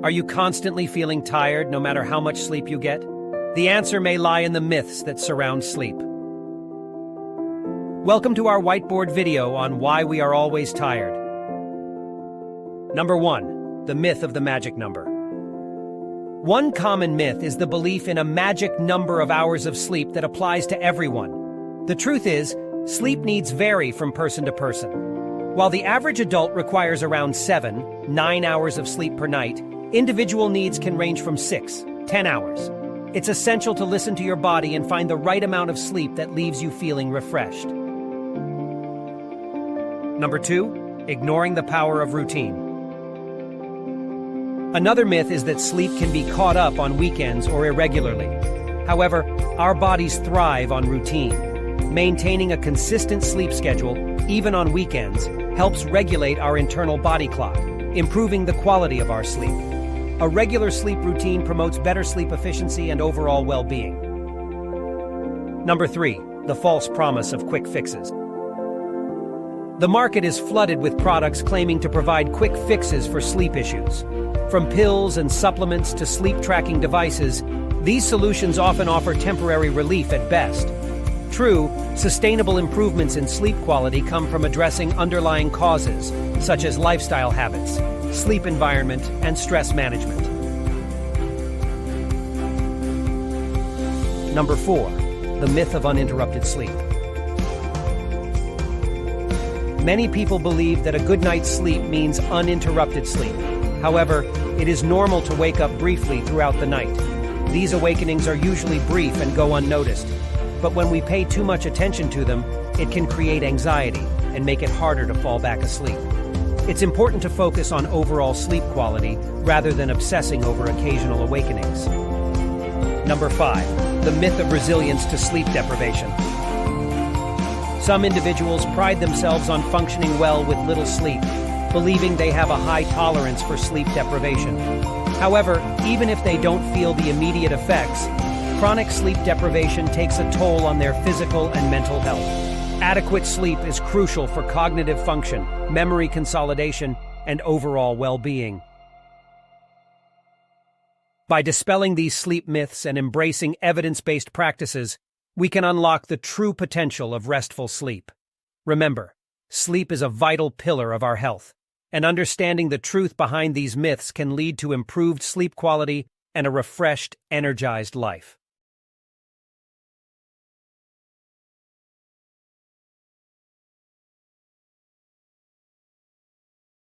Are you constantly feeling tired no matter how much sleep you get? The answer may lie in the myths that surround sleep. Welcome to our whiteboard video on why we are always tired. Number 1. The myth of the magic number. One common myth is the belief in a magic number of hours of sleep that applies to everyone. The truth is, sleep needs vary from person to person. While the average adult requires around 7-9 hours of sleep per night, individual needs can range from 6-10 hours. It's essential to listen to your body and find the right amount of sleep that leaves you feeling refreshed. Number 2, ignoring the power of routine. Another myth is that sleep can be caught up on weekends or irregularly. However, our bodies thrive on routine. Maintaining a consistent sleep schedule, even on weekends, helps regulate our internal body clock, improving the quality of our sleep. A regular sleep routine promotes better sleep efficiency and overall well-being. Number 3, the false promise of quick fixes. The market is flooded with products claiming to provide quick fixes for sleep issues. From pills and supplements to sleep-tracking devices, these solutions often offer temporary relief at best. True, sustainable improvements in sleep quality come from addressing underlying causes, such as lifestyle habits, sleep environment, and stress management. Number 4, the myth of uninterrupted sleep. Many people believe that a good night's sleep means uninterrupted sleep. However, it is normal to wake up briefly throughout the night. These awakenings are usually brief and go unnoticed. But when we pay too much attention to them, it can create anxiety and make it harder to fall back asleep. It's important to focus on overall sleep quality rather than obsessing over occasional awakenings. Number 5, the myth of resilience to sleep deprivation. Some individuals pride themselves on functioning well with little sleep, believing they have a high tolerance for sleep deprivation. However, even if they don't feel the immediate effects, chronic sleep deprivation takes a toll on their physical and mental health. Adequate sleep is crucial for cognitive function, memory consolidation, and overall well-being. By dispelling these sleep myths and embracing evidence-based practices, we can unlock the true potential of restful sleep. Remember, sleep is a vital pillar of our health, and understanding the truth behind these myths can lead to improved sleep quality and a refreshed, energized life.